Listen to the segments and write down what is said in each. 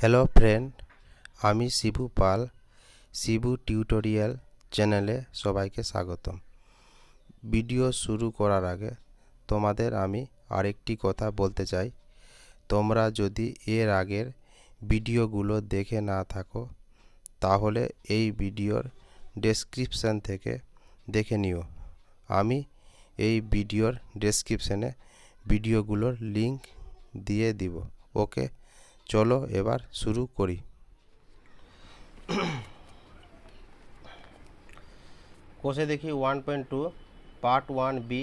Hello friend, আমি শিবু পাল। Shibu tutorial চ্যানেলে সবাইকে স্বাগতম। ভিডিও শুরু করার আগে তোমাদের আমি আরেকটি কথা বলতে চাই। তোমরা যদি এর আগের ভিডিওগুলো দেখে না থাকো তাহলে এই ভিডিওর ডেসক্রিপশান থেকে দেখে নিও। আমি এই ভিডিওর ডেসক্রিপশানে ভিডিওগুলোর লিংক দিয়ে দিব। ওকে, চলো এবার শুরু করি। কোষে দেখি 1.2 পার্ট 1 বি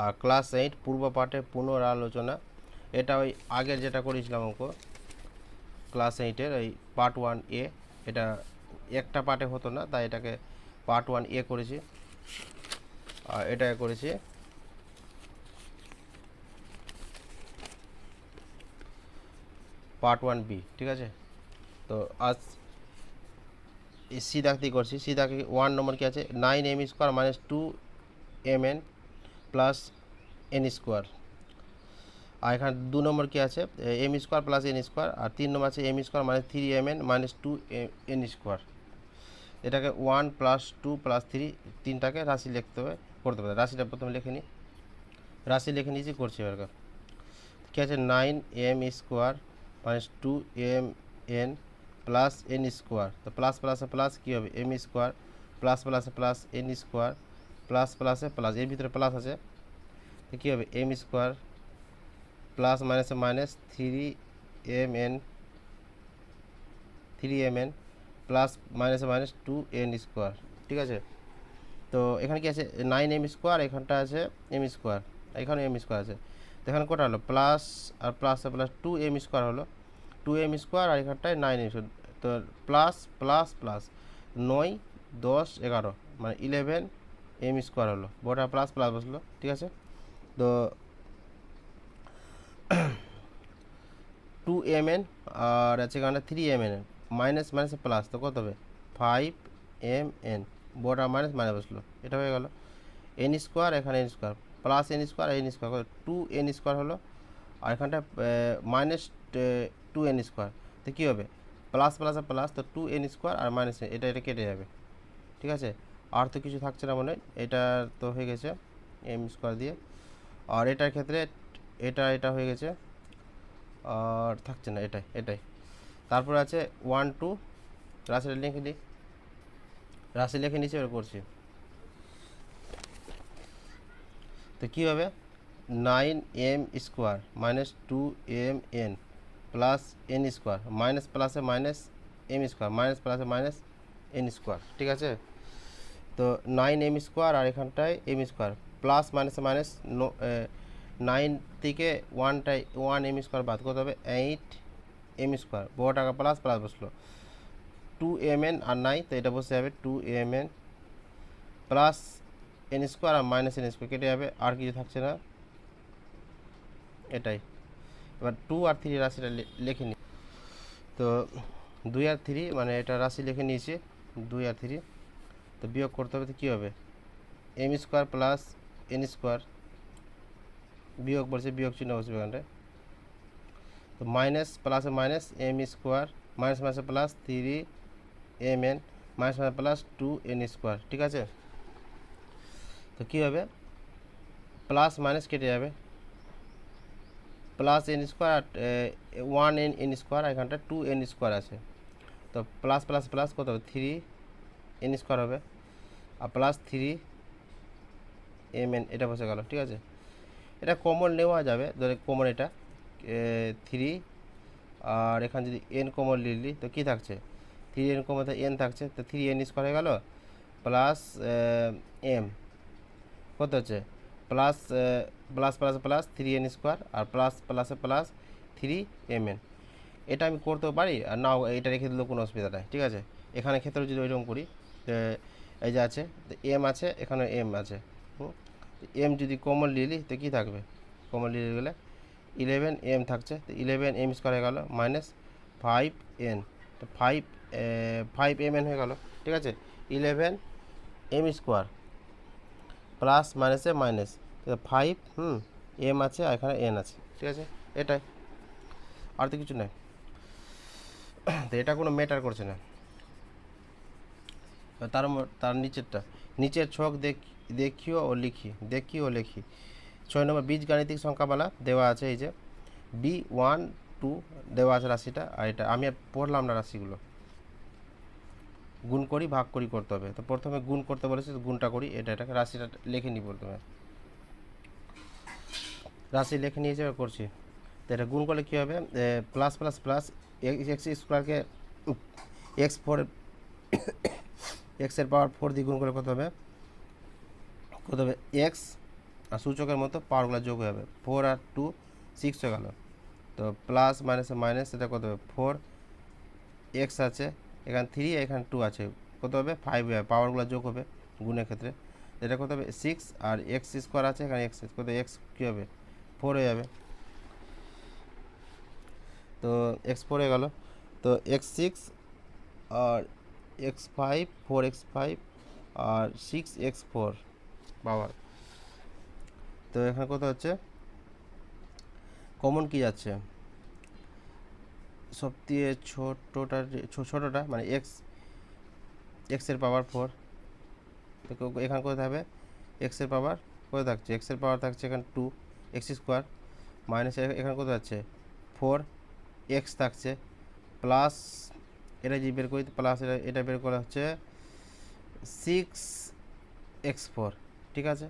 আর ক্লাস 8 পূর্ব পাঠে পুনরালোচনা। এটা ওই আগের যেটা করেছিলাম অঙ্ক ক্লাস 8-এর ওই পার্ট 1 এ, এটা একটা পার্টে হতো না, তাই এটাকে পার্ট 1 এ করেছি আর এটা করেছি পার্ট 1 বি। ঠিক আছে, তো আজ সি দাগতি করছি। সি দাগে 1 নম্বর কি আছে, 9m² - 2mn plus n square. আর এখানে 2 নম্বর কি আছে, m² প্লাস n স্কোয়ার। আর 3 নম্বর আছে m² - 3mn - 2n স্কোয়ার। এটাকে 1 প্লাস 2 প্লাস 3 তিনটাকে রাশি লিখতে হবে, করতে পারে। রাশিটা প্রথমে লিখে নিই, রাশি লিখে নিয়েছি, করছি এবার। কি আছে, 9m² - 2mn plus n square. তো প্লাস প্লাসে প্লাস কী হবে, m স্কোয়ার প্লাস প্লাসে প্লাস n স্কোয়ার প্লাস প্লাসে প্লাস, এর ভিতরে প্লাস আছে, তো কী হবে m স্কোয়ার প্লাস মাইনাসে মাইনাস 3mn প্লাস মাইনাসে মাইনাস 2n স্কোয়ার। ঠিক আছে, তো এখানে কি আছে 9m², এখানটা আছে m স্কোয়ার, এখানে m স্কোয়ার আছে। তো এখানে কটা হলো, প্লাস আর প্লাস প্লাস 2m² হলো, 2m² আর এখানটায় 9m²। তো প্লাস প্লাস প্লাস 9, 10, 11 মানে 11m² হলো, বড়টা প্লাস প্লাস বসলো। ঠিক আছে, তো 2mn আর আছে এখানে 3mn, মাইনাস মাইনাসে প্লাস, তো কত হবে 5mn, বড়টা মাইনাস মাইনাস বসলো, এটা হয়ে গেল n²। এখানে n² plus n² n², 2n² হলো, আর এখানটা মাইনাস 2n²। তো কী হবে প্লাস প্লাসে প্লাস, তো 2n² আর মাইনাস এটা কেটে যাবে। ঠিক আছে, আর তো কিছু থাকছে না মনে হয়, এটা তো হয়ে গেছে m² দিয়ে। আর এটার ক্ষেত্রে এটা হয়ে গেছে, আর থাকছে না, এটাই। তারপর আছে 1, 2, রাশিটা লিখে নিই, রাশি লিখে নিচে এবার করছি। তো কী হবে 9m² - 2mn plus n² minus প্লাসে মাইনাস m² মাইনাস প্লাসে মাইনাস n²। ঠিক আছে, তো 9m² আর এখানটায় m² প্লাস মাইনাসে মাইনাস 9 থেকে 1m² বাদ, কত হবে 8m², বড় টাকা প্লাস প্লাস বসলো, 2mn আর 9, তো এটা বসে যাবে 2mn প্লাস n² আর মাইনাস n² কেটে যাবে, আর কিছু থাকছে না, এটাই। এবার 2 আর 3 রাশিটা লিখে নিই। তো 2 আর 3 মানে এটা রাশি লিখে নিয়েছি, 2 আর 3, তো বিয়োগ করতে হবে। তো কী হবে m² প্লাস n², বিয়োগ বলছে, বিয়োগ চিহ্ন বসবে এখানটায়, তো মাইনাস প্লাসে মাইনাস m² মাইনাস মাইনাসে plus 3mn minus minus plus 2n²। ঠিক আছে, তো কী হবে প্লাস মাইনাস কেটে যাবে, প্লাস n² আর 1n² এখানটা 2n² আছে, তো প্লাস প্লাস প্লাস কত হবে 3n² হবে, আর প্লাস 3mn, এটা বসে গেল। ঠিক আছে, এটা কমন নেওয়া যাবে, ধরে কমন এটা 3, আর এখানে যদি n কমন নিলি তো কী থাকছে 3n কমন, n থাকছে, তো 3n² হয়ে গেল প্লাস m, কত হচ্ছে plus plus plus plus 3n² আর প্লাস প্লাসে প্লাস 3mn। এটা আমি করতেও পারি, আর নাও এটা রেখে দিলেও কোনো অসুবিধা নাই। ঠিক আছে, এখানে ক্ষেত্রে যদি ওইরকম করি, এই যে আছে m আছে, এখানে m আছে, m যদি কমন নিলি তো কী থাকবে, কমন নিয়ে গেলে 11m থাকছে, তো 11m² হয়ে গেল মাইনাস 5n, তো 5mn হয়ে গেল। ঠিক আছে, 11m² প্লাস মাইনাসে মাইনাস, 5 m আছে আর এখানে n আছে। ঠিক আছে, এটাই, আর তো কিছু নেই। তো এটা কোনো ম্যাটার করছে না। তার নিচের ছক দেখি ও লিখি। 6 নম্বর বীজগাণিতিক সংখ্যামালা দেওয়া আছে, এই যে B12 দেওয়া আছে রাশিটা, আর এটা আমি আর পড়লাম না রাশিগুলো, গুণ করি ভাগ করি করতে হবে। তো প্রথমে গুণ করতে বলেছে, গুণটা করি, এটাকে রাশিটা লিখে নিই। প্রথমে রাশি লিখে নিয়েছে, করছি। তো এটা গুণ করলে কী হবে, প্লাস প্লাস প্লাস এক্স স্কোয়ারকে এক্সের পাওয়ার 4 দিয়ে গুণ করে কত হবে এক্স, আর সূচকের মতো পাওয়ারগুলো যোগ হয়ে যাবে, 4 আর 2 6 হয়ে গেল। তো প্লাস মাইনাসে মাইনাস, এটা কত হবে 4 এক্স আছে, এখানে 3 এখানে 2 আছে, কত হবে 5 হবে, পাওয়ারগুলো যোগ হবে গুণের ক্ষেত্রে। এটা কত হবে 6, আর এক্স স্কোয়ার আছে, এখানে এক্স কত এক্স কী হবে 4 হয়ে যাবে। তো x4 হয়ে গেল। তো x6 আর x5, 4x5 আর 6x4 পাওয়ার। তো এখানে কত হচ্ছে, কমন কি যাচ্ছে, সবথেকে ছোটোটা মানে এক্সের পাওয়ার 4। তো এখানে কত থাকবে এক্সের পাওয়ার, কত থাকছে এক্সের পাওয়ার থাকছে এখানে 2 এক্স স্কোয়ার, মাইনাস এখানে কত যাচ্ছে 4 এক্স থাকছে, প্লাস এটা যে বের করি, প্লাস এটা বের করা হচ্ছে 6x4, ঠিক আছে।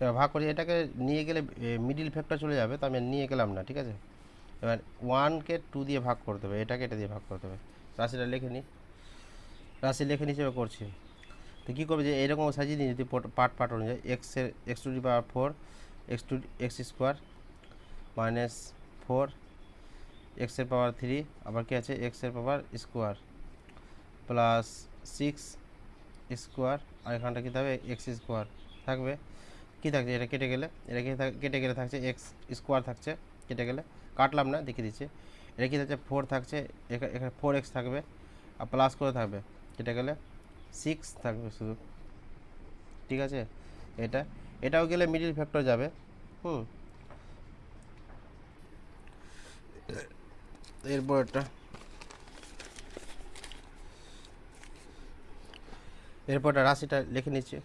এবার ভাগ করি, এটাকে নিয়ে গেলে মিডিল ফ্যাক্টর চলে যাবে, তো আমি নিয়ে গেলাম না, ঠিক আছে। এবার 1কে 2 দিয়ে ভাগ করতে হবে, এটাকে এটা দিয়ে ভাগ করতে হবে। রাশি লিখে নিচে করছি। তো কী করবে, যে এরকম সাজিয়ে নিই যদি পার্ট অনুযায়ী, x to the power 4 x square minus 4 এক্সের পাওয়ার 3, আবার কি আছে এক্সের পাওয়ার স্কোয়ার প্লাস 6 স্কোয়ার, আর এখানটা কী থাকবে এক্স স্কোয়ার থাকবে। কী থাকছে, এটা কেটে গেলে থাকছে এক্স স্কোয়ার থাকছে, কেটে গেলে কাটলাম না, দেখিয়ে দিচ্ছে। এটা কী থাকছে 4 থাকছে, এখানে 4x থাকবে, আর প্লাস করে থাকবে, কেটে গেলে 6 থাকবে শুধু, ঠিক আছে। এটাও গেলে মিডিল ফ্যাক্টর যাবে। এরপরটা রাশিটা লিখে নিচ্ছি।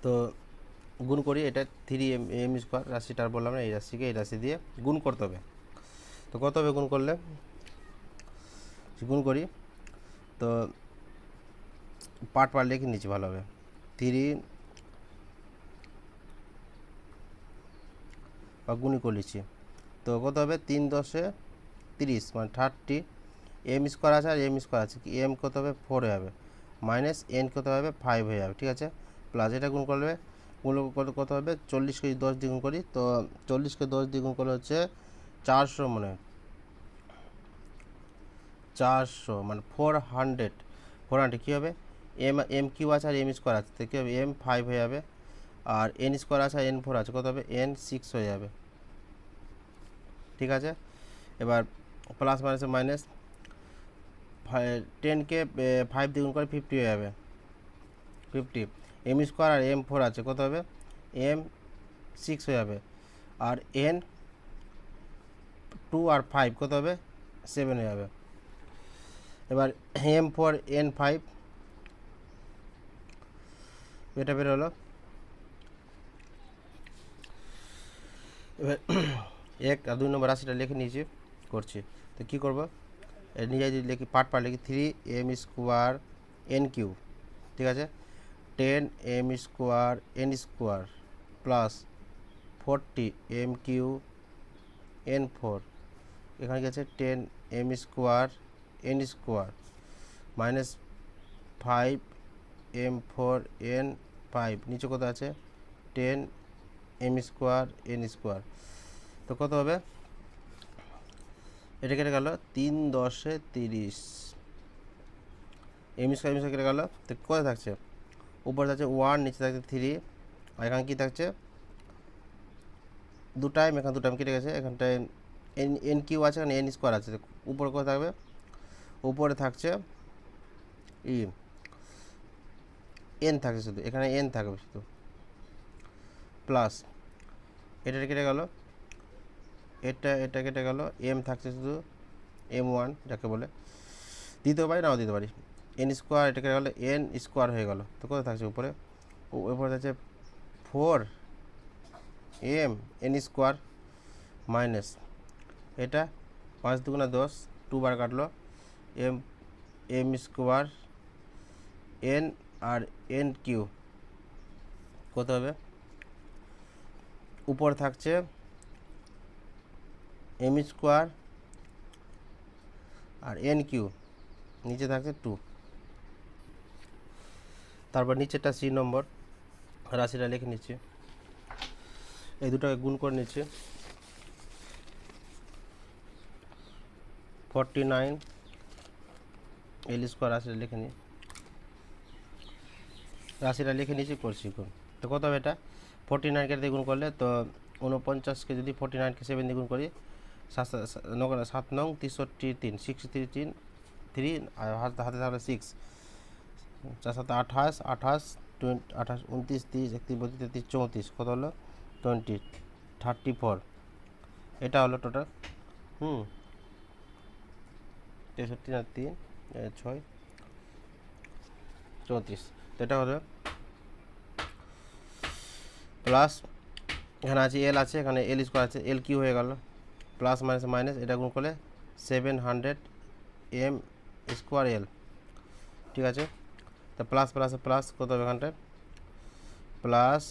তো গুণ করি, এটা 3m স্কোয়ার রাশিটা বললাম না, এই রাশিকে এই রাশি দিয়ে গুণ করতে হবে। তো কত হবে গুণ করলে, গুণ করি। তো পার্ট লিখে নিচ্ছি ভালোভাবে, 3 বা গুণই করে নিচ্ছি। তো কত হবে 3 10 30 মানে 30, এম স্কোয়ার আছে আর এম স্কোয়ার আছে, এম কত হবে 4 হয়ে যাবে, মাইনাস এন কত হবে 5 হয়ে যাবে, ঠিক আছে। প্লাস এটা গুণ করলে কত হবে 40কে 10 দিয়ে গুণ করি, তো 40কে 10 দিয়ে গুণ করলে হচ্ছে 400, মানে 400 মানে 400 কী হবে, এম কিউ আছে আর এম স্কোয়ার আছে, তো কী হবে এম 5 হয়ে যাবে, আর এন স্কোয়ার আছে আর এন 4 আছে, কত হবে এন 6 হয়ে যাবে, ঠিক আছে। এবার প্লাস মাইনাসে মাইনাস, 10কে 5 দিয়ে গুণ করে 50 হয়ে যাবে, 50, এম স্কোয়ার আর এম 4 আছে, কত হবে এম 6 হয়ে যাবে, আর এন 2 আর 5 কত হবে 7 হয়ে যাবে। এবার এম 4 এন 5 এটা বের হলো। এবার 1 আর 2 নম্বর রাশিটা লিখে নিয়েছি, করছি। তো কী করবো, নিজে যদি লিখি পার্ট লিখি 3m স্কোয়ার এন কিউ, ঠিক আছে, 10m square n square plus 40m q n 4, এখানে গেছে 10m square n square minus 5m4 n 5, নিচে কত আছে 10m স্কোয়ার এন স্কোয়ার। তো কত হবে, এটা কেটে গেল 3 10 30, এম স্কোয়ার কেটে গেল। তো কোথায় থাকছে, উপরে থাকছে 1, নিচে থাকছে 3, আর এখানে কী থাকছে 2 টাইম, এখানে 2 টাইম কেটে গেছে, এখানটায় এন কিউ আছে, এখানে এন স্কোয়ার আছে, উপরে কোথায় থাকবে, উপরে থাকছে এন থাকছে শুধু, এখানে এন থাকবে শুধু, প্লাস এটা কেটে গেল, এটা কেটে গেল, এম থাকছে শুধু m1 যাকে বলে, দিতে পারি নাও দিতে পারি। এন স্কোয়ার এটা কেটে গেল, এন স্কোয়ার হয়ে গেল। তো কত থাকছে উপরে? উপরে থাকছে 4m এন স্কোয়ার মাইনাস এটা 5 দুগুণা 10, 2 বার কাটলো, এম স্কোয়ার এন আর এন কিউ কত হবে? উপর থাকছে এম স্কোয়ার আর এন কিউ, নিচে থাকছে 2। তারপর নিচেরটা সি নম্বর রাশিটা লিখে নিচ্ছি, এই দুটোকে গুণ করে নিচ্ছি। 49 এল স্কোয়ার রাশিটা লিখে নিই, রাশিটা লিখে নিচ্ছি, করছি গুণ। তো কত হবে এটা? 49কে দিয়ে গুণ করলে তো 49কে যদি 49কে 7 দিয়ে গুণ করি, 7 নং 63 3 63 3 আর হাতে থাকলে 6, 4 7 28 28 28 29 30 31 32 33 34, কত হলো? 20 34, এটা হলো টোটাল 63 আর 3 6 34। তো এটা হলো প্লাস, এখানে আছে এল আছে, এখানে এল স্কোয়ার আছে, এল কিউ হয়ে গেল, প্লাস মাইনাস মাইনাস, এটা গুণ করলে 700 এম স্কোয়ার এল, ঠিক আছে। তো প্লাস প্লাস প্লাস কত হবে এখানটায়? প্লাস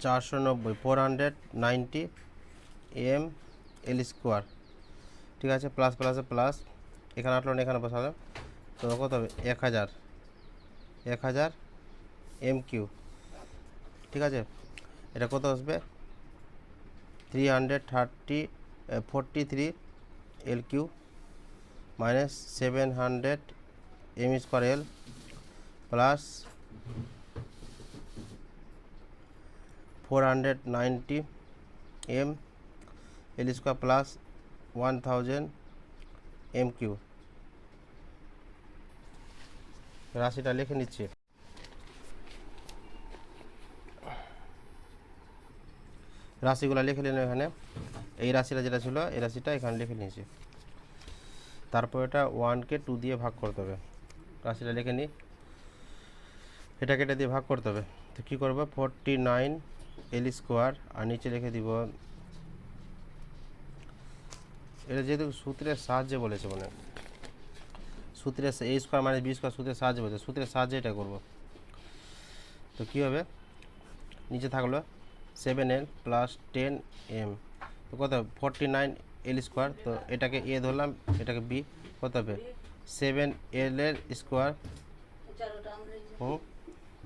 490 490 এম এল স্কোয়ার, ঠিক আছে। প্লাস প্লাস প্লাস, এখানে আসলো না, এখানে বসালাম, তো কত হবে? 1000 এম কিউ, ঠিক আছে। এটা কত আসবে? 343 L Q minus 700 M square L plus 490 M L square plus 1000 M Q. রাশিটা লিখে নিচ্ছি, রাশিগুলো লিখে নিলাম এখানে। এই রাশিটা যেটা ছিল এই রাশিটা এখানে লিখে নিয়েছি। তারপর এটা 1কে 2 দিয়ে ভাগ করতে হবে। রাশিটা লিখে নিই, এটাকে এটা দিয়ে ভাগ করতে হবে। তো কী করবো? 49 এল স্কোয়ার আর নিচে লিখে দিব, এটা যেহেতু সূত্রের সাহায্যে বলেছে, মানে সূত্রের এ স্কোয়ার মাইনাস বি স্কোয়ার সূত্রের সাহায্যে বলেছে, সূত্রের সাহায্যে এটা করব। তো কী হবে? নিচে থাকলো 7l প্লাস 10m, তো কত হবে? 49 এল স্কোয়ার, তো এটাকে এ ধরলাম, এটাকে বি, কত হবে? 7l এর স্কোয়ার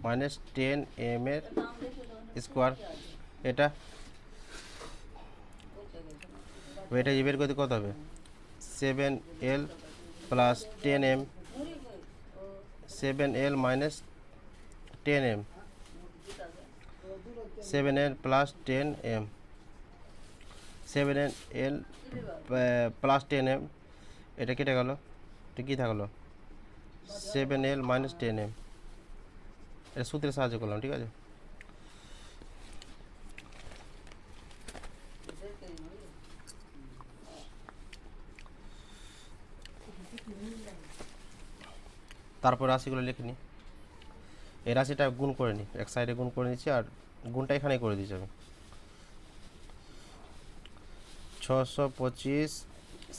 মাইনাস 10m এর স্কোয়ার, এটা যে বের করতে কত হবে? 7l plus 10m, 7l minus 10m, 7l plus 10m, 7l plus 10m, এটা কেটে গেল, এটা কী থাকলো? 7l মাইনাস 10m, এটা সূত্রে সাহায্য করলাম, ঠিক আছে। তারপর রাশিগুলো লিখে নিই, এই রাশিটা গুণ করে নিই, এক সাইডে গুণ করে নিচ্ছি আর গুণটা এখানেই করে দিচ্ছি আমি। 625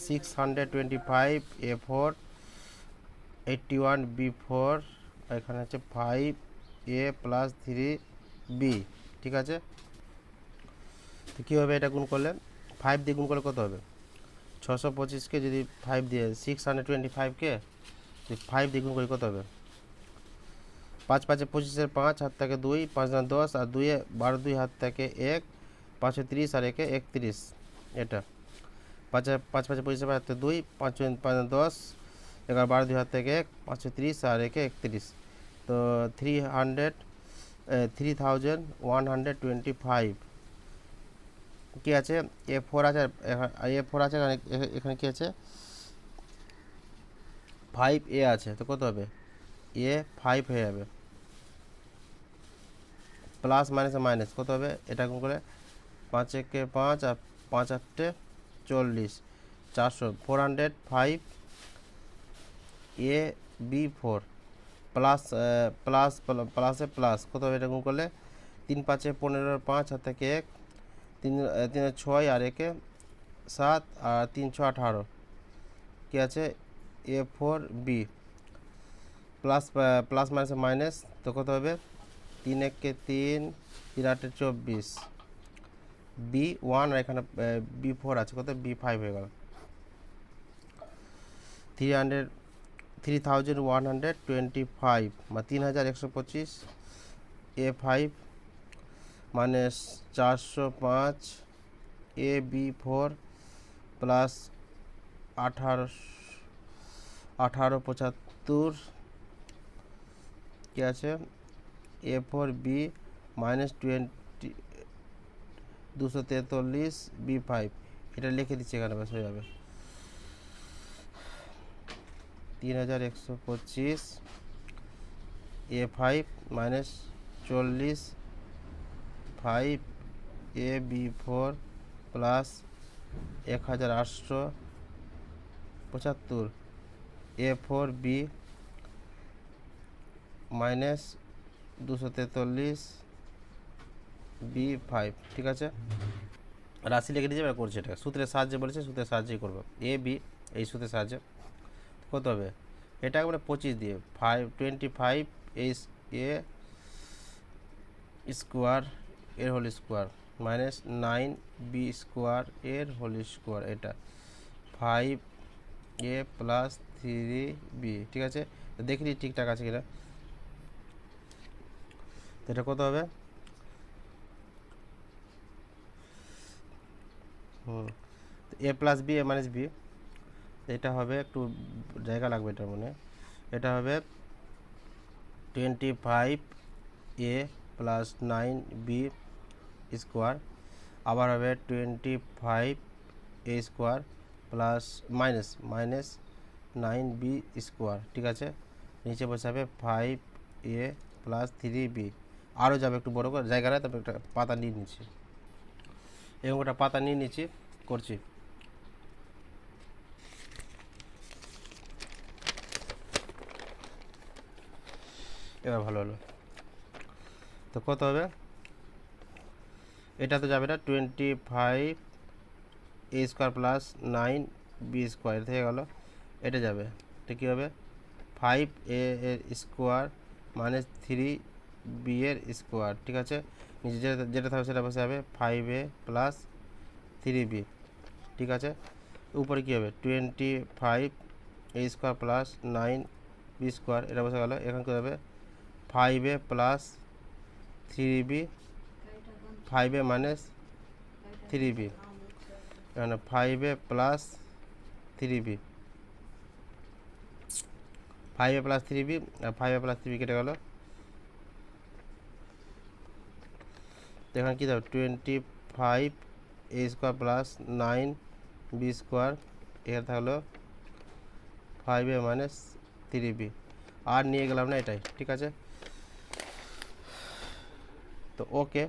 625 A4 81 B4, এখানে হচ্ছে 5A প্লাস 3B, ঠিক আছে। তো কী হবে এটা গুণ করলে? 5 দিয়ে গুণ করলে কত হবে? 625কে যদি 5 দিয়ে 625কে যদি 5 দিয়ে গুণ করি কত হবে? 5 5 25 5 হাত থেকে 2, 5 10 আর 2 12 2 হাত থেকে 1, 5 30 আর 1 31, এটা 5 5 5 25 হাত থেকে 2, 5 5 10 11 12 2 হাত থেকে 1, 5 30 আর 1 31, তো 3125 কি আছে? A4 আছে, A4 আছে, এখানে কি আছে? 5A আছে, তো কত হবে? A5 হয়ে যাবে, প্লাস মাইনাস মাইনাস কত হবে? এটা গুণ করে 5 একে 5 আর 5 আটে 40, 400, 405 এ বি 4 প্লাস প্লাসে প্লাস কত হবে এটা গুণ করলে 3 5 15 5 হাত থেকে 1 3 3 6 আর 1 7 আর 3 6 18 কি আছে A4 B plus plus minus minus তো কত হবে 3 1 3 3 8 24 B1 আর এখানে B4 আছে কত B5 হয়ে গেল 3125 বা 3125 A5 মাইনাস 405 AB4 প্লাস 1875 কি আছে A4B মাইনাস 243 B5 এটা লিখে দিচ্ছি এখানে বাস হয়ে যাবে 3125 A5 minus 40 5 AB4 plus 1875 A4B minus 243 B5 ঠিক আছে রাশি লিখে দিয়ে এবার করছে এটা সূত্রের সাহায্যে বলেছে সূত্রের সাহায্যেই করবো এ বি এই সূত্রের সাহায্যে কত হবে এটা একবারে 25 দিয়ে 25 এ স্কোয়ার এর whole square minus 9 b square এর হোল স্কোয়ার এটা 5 এ প্লাস 3 বি ঠিক আছে দেখি ঠিকঠাক আছে কিনা এটা কত হবে এ plus B A minus B এটা হবে একটু জায়গা লাগবে এটার মনে এটা হবে 25 এ প্লাস 9 বি স্কোয়ার আবার হবে 25 a square plus minus 9 b square ঠিক আছে নিচে বসে হবে 5 এ প্লাস 3 বি আরও যাবে একটু বড় করে জায়গাটা তবে একটা পাতা নিয়ে নিচ্ছি এবং একটা পাতা নিয়ে নিচ্ছি করছি এবার ভালো হলো তো কত হবে এটা তো যাবে না 25 a square plus 9 b square থেকে গেল এটা যাবে এটা কী হবে 5 এ এর স্কোয়ার মাইনাস 3 বি এর স্কোয়ার ঠিক আছে নিচে যেটা থাকবে সেটা বসে যাবে 5 এ প্লাস 3 বি ঠিক আছে উপরে কী হবে 25 a square plus 9 b square এটা বসে গেল এখানে কী হবে 5 এ প্লাস 3 বি 5 এ মাইনাস 3 বি এখানে 5 এ প্লাস 3 বি 5 এ প্লাস 3 বি আর 5 এ প্লাস 3 বি কেটে গেল এখানে কী দেবে 25 a square plus 9 b square এখানে থাকলো 5 এ মাইনাস 3 বি আর নিয়ে গেলাম না এটাই ঠিক আছে তো ওকে